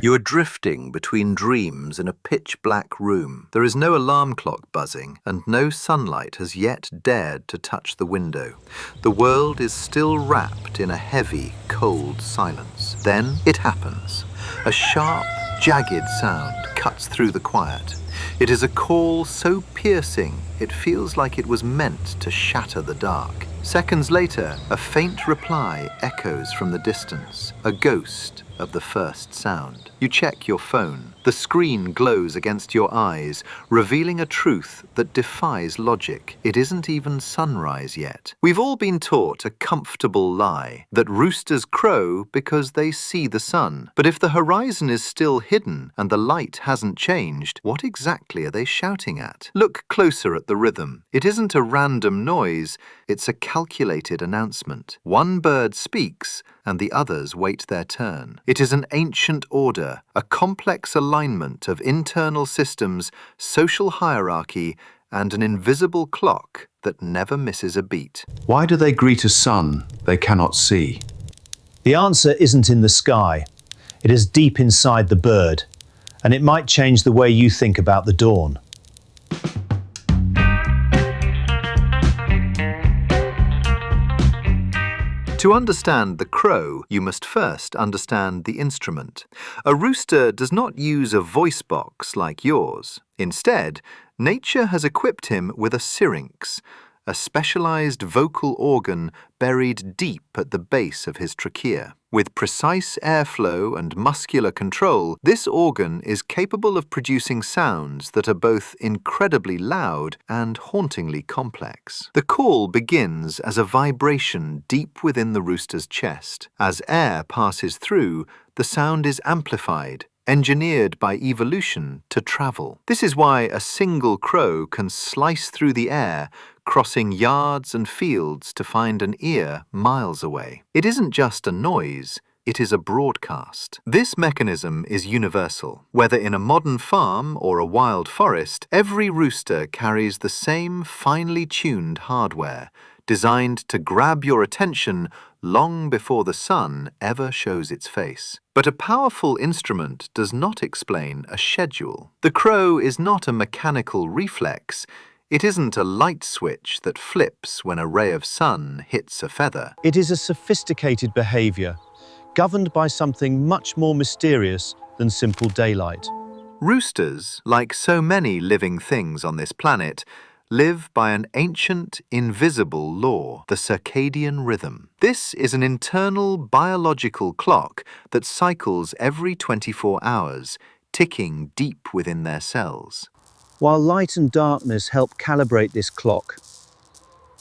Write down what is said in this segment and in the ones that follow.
You are drifting between dreams in a pitch-black room. There is no alarm clock buzzing, and no sunlight has yet dared to touch the window. The world is still wrapped in a heavy, cold silence. Then it happens. A sharp, jagged sound cuts through the quiet. It is a call so piercing, it feels like it was meant to shatter the dark. Seconds later, a faint reply echoes from the distance, a ghost of the first sound. You check your phone. The screen glows against your eyes, revealing a truth that defies logic. It isn't even sunrise yet. We've all been taught a comfortable lie, that roosters crow because they see the sun. But if the horizon is still hidden and the light hasn't changed, what exactly are they shouting at? Look closer at the rhythm. It isn't a random noise, it's a calculated announcement. One bird speaks, and the others wait their turn. It is an ancient order, a complex alignment of internal systems, social hierarchy, and an invisible clock that never misses a beat. Why do they greet a sun they cannot see? The answer isn't in the sky. It is deep inside the bird, and it might change the way you think about the dawn. To understand the crow, you must first understand the instrument. A rooster does not use a voice box like yours. Instead, nature has equipped him with a syrinx, a specialized vocal organ buried deep at the base of his trachea. With precise airflow and muscular control, this organ is capable of producing sounds that are both incredibly loud and hauntingly complex. The call begins as a vibration deep within the rooster's chest. As air passes through, the sound is amplified, engineered by evolution to travel. This is why a single crow can slice through the air, crossing yards and fields to find an ear miles away. It isn't just a noise, it is a broadcast. This mechanism is universal. Whether in a modern farm or a wild forest, every rooster carries the same finely tuned hardware, designed to grab your attention long before the sun ever shows its face. But a powerful instrument does not explain a schedule. The crow is not a mechanical reflex. It isn't a light switch that flips when a ray of sun hits a feather. It is a sophisticated behavior, governed by something much more mysterious than simple daylight. Roosters, like so many living things on this planet, live by an ancient, invisible law, the circadian rhythm. This is an internal biological clock that cycles every 24 hours, ticking deep within their cells. While light and darkness help calibrate this clock,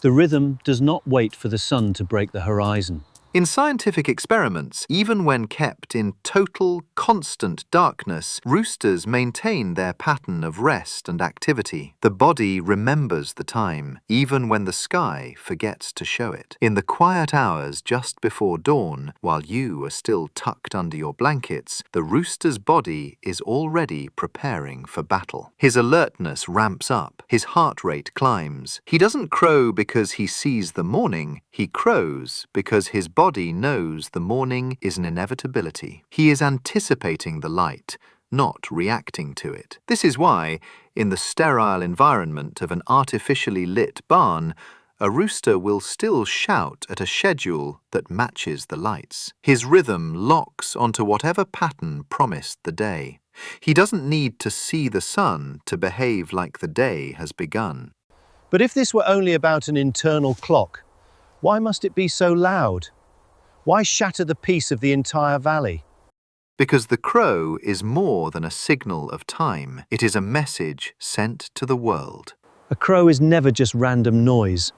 the rhythm does not wait for the sun to break the horizon. In scientific experiments, even when kept in total, constant darkness, roosters maintain their pattern of rest and activity. The body remembers the time, even when the sky forgets to show it. In the quiet hours just before dawn, while you are still tucked under your blankets, the rooster's body is already preparing for battle. His alertness ramps up, his heart rate climbs. He doesn't crow because he sees the morning, he crows because his body knows the morning is an inevitability. He is anticipating the light, not reacting to it. This is why, in the sterile environment of an artificially lit barn, a rooster will still shout at a schedule that matches the lights. His rhythm locks onto whatever pattern promised the day. He doesn't need to see the sun to behave like the day has begun. But if this were only about an internal clock, why must it be so loud? Why shatter the peace of the entire valley? Because the crow is more than a signal of time. It is a message sent to the world. A crow is never just random noise.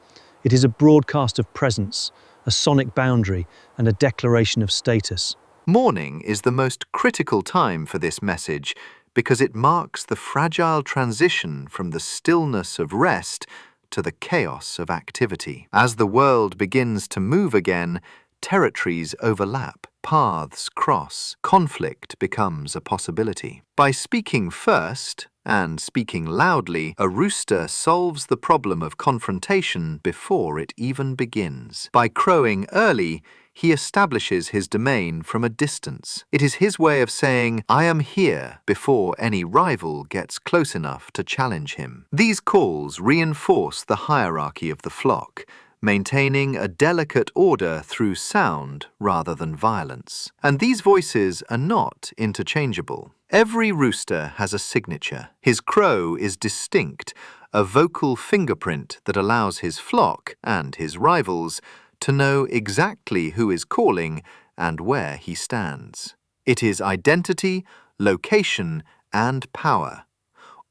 It is a broadcast of presence, a sonic boundary, and a declaration of status. Morning is the most critical time for this message because it marks the fragile transition from the stillness of rest to the chaos of activity. As the world begins to move again, territories overlap, paths cross, conflict becomes a possibility. By speaking first, and speaking loudly, a rooster solves the problem of confrontation before it even begins. By crowing early, he establishes his domain from a distance. It is his way of saying, "I am here," before any rival gets close enough to challenge him. These calls reinforce the hierarchy of the flock, maintaining a delicate order through sound rather than violence. And these voices are not interchangeable. Every rooster has a signature. His crow is distinct, a vocal fingerprint that allows his flock and his rivals to know exactly who is calling and where he stands. It is identity, location, and power,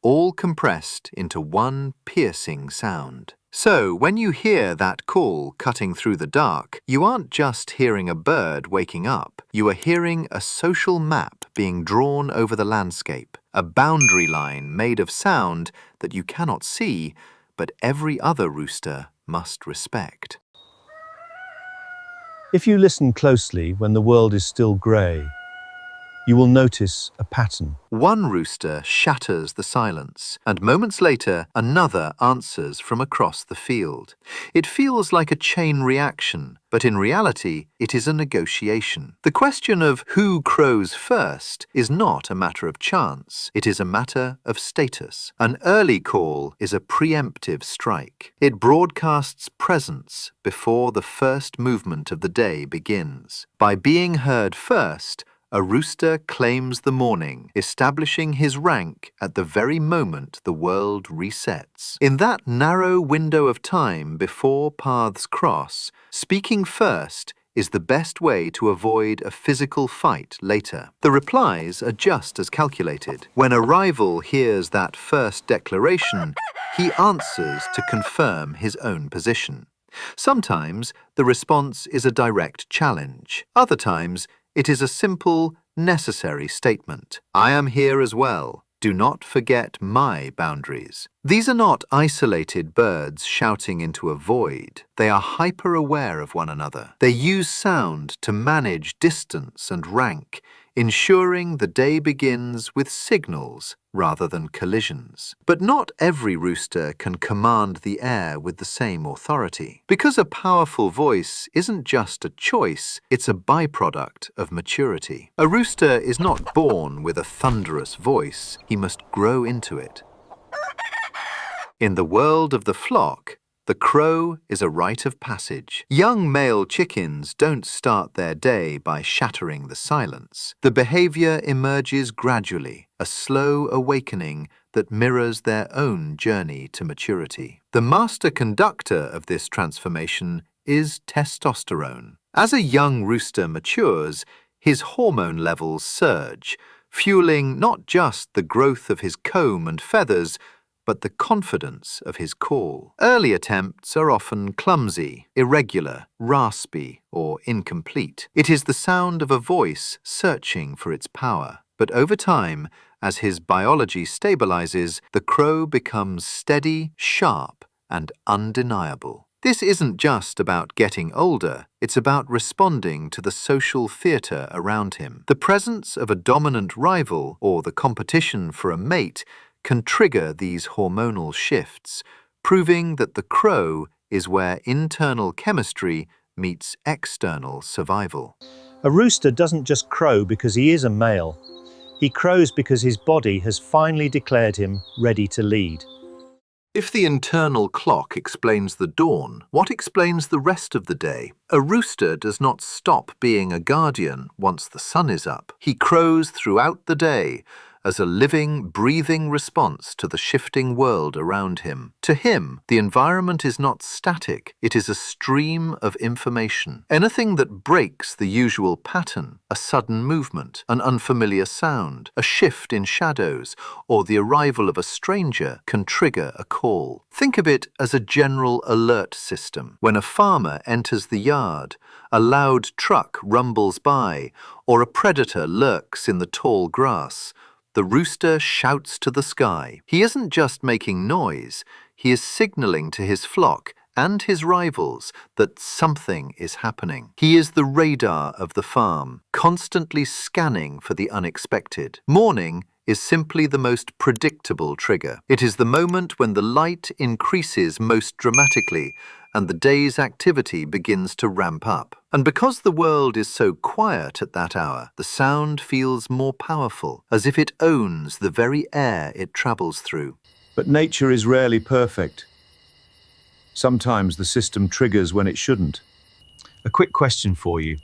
all compressed into one piercing sound. So, when you hear that call cutting through the dark, you aren't just hearing a bird waking up. You are hearing a social map being drawn over the landscape, a boundary line made of sound that you cannot see, but every other rooster must respect. If you listen closely when the world is still grey, you will notice a pattern. One rooster shatters the silence, and moments later, another answers from across the field. It feels like a chain reaction, but in reality, it is a negotiation. The question of who crows first is not a matter of chance. It is a matter of status. An early call is a preemptive strike. It broadcasts presence before the first movement of the day begins. By being heard first, a rooster claims the morning, establishing his rank at the very moment the world resets. In that narrow window of time before paths cross, speaking first is the best way to avoid a physical fight later. The replies are just as calculated. When a rival hears that first declaration, he answers to confirm his own position. Sometimes the response is a direct challenge. Other times, it is a simple, necessary statement. I am here as well. Do not forget my boundaries. These are not isolated birds shouting into a void. They are hyper-aware of one another. They use sound to manage distance and rank, ensuring the day begins with signals rather than collisions. But not every rooster can command the air with the same authority. Because a powerful voice isn't just a choice, it's a byproduct of maturity. A rooster is not born with a thunderous voice. He must grow into it. In the world of the flock, the crow is a rite of passage. Young male chickens don't start their day by shattering the silence. The behavior emerges gradually, a slow awakening that mirrors their own journey to maturity. The master conductor of this transformation is testosterone. As a young rooster matures, his hormone levels surge, fueling not just the growth of his comb and feathers, but the confidence of his call. Early attempts are often clumsy, irregular, raspy, or incomplete. It is the sound of a voice searching for its power. But over time, as his biology stabilizes, the crow becomes steady, sharp, and undeniable. This isn't just about getting older, it's about responding to the social theater around him. The presence of a dominant rival or the competition for a mate can trigger these hormonal shifts, proving that the crow is where internal chemistry meets external survival. A rooster doesn't just crow because he is a male. He crows because his body has finally declared him ready to lead. If the internal clock explains the dawn, what explains the rest of the day? A rooster does not stop being a guardian once the sun is up. He crows throughout the day, as a living, breathing response to the shifting world around him. To him, the environment is not static, it is a stream of information. Anything that breaks the usual pattern, a sudden movement, an unfamiliar sound, a shift in shadows, or the arrival of a stranger can trigger a call. Think of it as a general alert system. When a farmer enters the yard, a loud truck rumbles by, or a predator lurks in the tall grass, the rooster shouts to the sky. He isn't just making noise, he is signaling to his flock and his rivals that something is happening. He is the radar of the farm, constantly scanning for the unexpected. Morning is simply the most predictable trigger. It is the moment when the light increases most dramatically and the day's activity begins to ramp up. And because the world is so quiet at that hour, the sound feels more powerful, as if it owns the very air it travels through. But nature is rarely perfect. Sometimes the system triggers when it shouldn't. A quick question for you.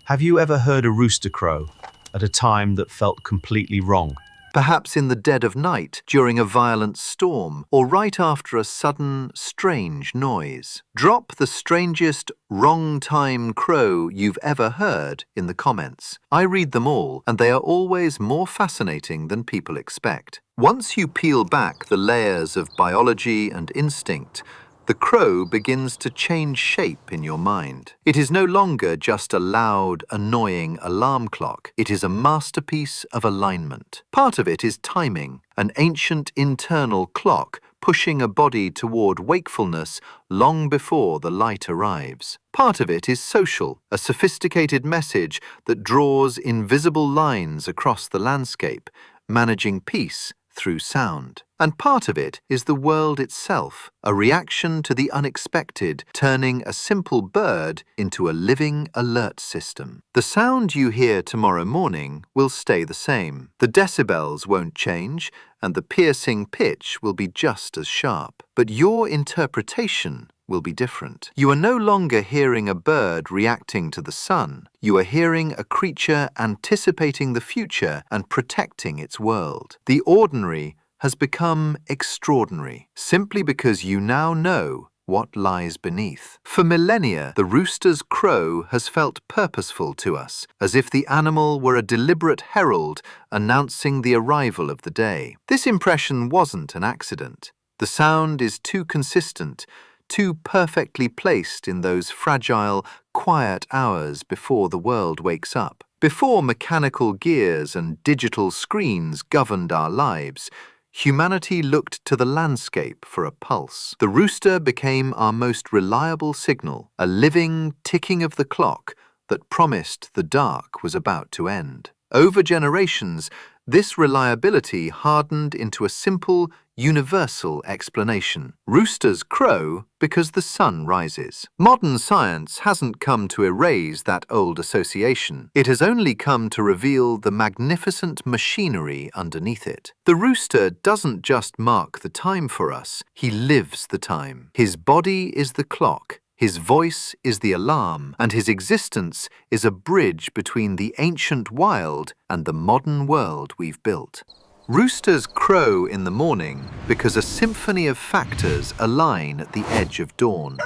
Have you ever heard a rooster crow at a time that felt completely wrong? Perhaps in the dead of night, during a violent storm, or right after a sudden, strange noise. Drop the strangest wrong-time crow you've ever heard in the comments. I read them all, and they are always more fascinating than people expect. Once you peel back the layers of biology and instinct, the crow begins to change shape in your mind. It is no longer just a loud, annoying alarm clock. It is a masterpiece of alignment. Part of it is timing, an ancient internal clock pushing a body toward wakefulness long before the light arrives. Part of it is social, a sophisticated message that draws invisible lines across the landscape, managing peace through sound. And part of it is the world itself, a reaction to the unexpected, turning a simple bird into a living alert system. The sound you hear tomorrow morning will stay the same. The decibels won't change, and the piercing pitch will be just as sharp. But your interpretation will be different. You are no longer hearing a bird reacting to the sun. You are hearing a creature anticipating the future and protecting its world. The ordinary has become extraordinary, simply because you now know what lies beneath. For millennia, the rooster's crow has felt purposeful to us, as if the animal were a deliberate herald announcing the arrival of the day. This impression wasn't an accident. The sound is too consistent, too perfectly placed in those fragile, quiet hours before the world wakes up. Before mechanical gears and digital screens governed our lives, humanity looked to the landscape for a pulse. The rooster became our most reliable signal, a living ticking of the clock that promised the dark was about to end. Over generations, this reliability hardened into a simple, universal explanation. Roosters crow because the sun rises. Modern science hasn't come to erase that old association. It has only come to reveal the magnificent machinery underneath it. The rooster doesn't just mark the time for us, he lives the time. His body is the clock. His voice is the alarm, and his existence is a bridge between the ancient wild and the modern world we've built. Roosters crow in the morning because a symphony of factors align at the edge of dawn.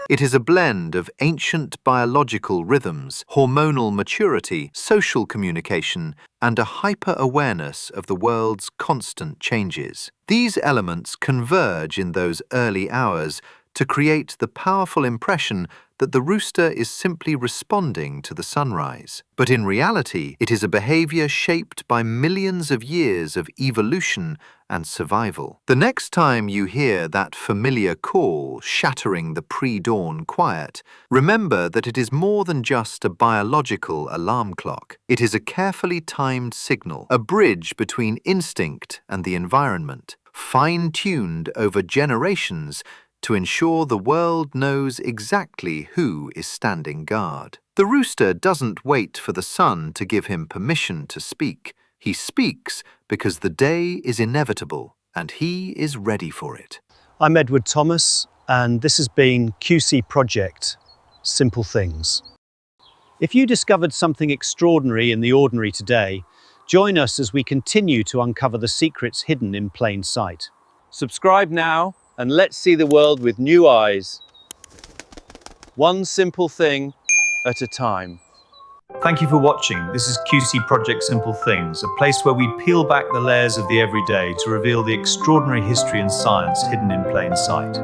It is a blend of ancient biological rhythms, hormonal maturity, social communication, and a hyper-awareness of the world's constant changes. These elements converge in those early hours to create the powerful impression that the rooster is simply responding to the sunrise. But in reality, it is a behavior shaped by millions of years of evolution and survival. The next time you hear that familiar call shattering the pre-dawn quiet, remember that it is more than just a biological alarm clock. It is a carefully timed signal, a bridge between instinct and the environment, fine-tuned over generations to ensure the world knows exactly who is standing guard. The rooster doesn't wait for the sun to give him permission to speak. He speaks because the day is inevitable and he is ready for it. I'm Edward Thomas, and this has been QC Project, Simple Things. If you discovered something extraordinary in the ordinary today, join us as we continue to uncover the secrets hidden in plain sight. Subscribe now, and let's see the world with new eyes. One simple thing at a time. Thank you for watching. This is QC Project Simple Things, a place where we peel back the layers of the everyday to reveal the extraordinary history and science hidden in plain sight.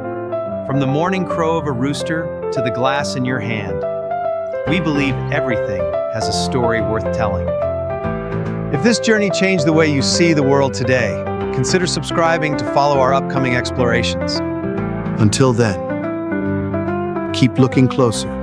From the morning crow of a rooster to the glass in your hand, we believe everything has a story worth telling. If this journey changed the way you see the world today, consider subscribing to follow our upcoming explorations. Until then, keep looking closer.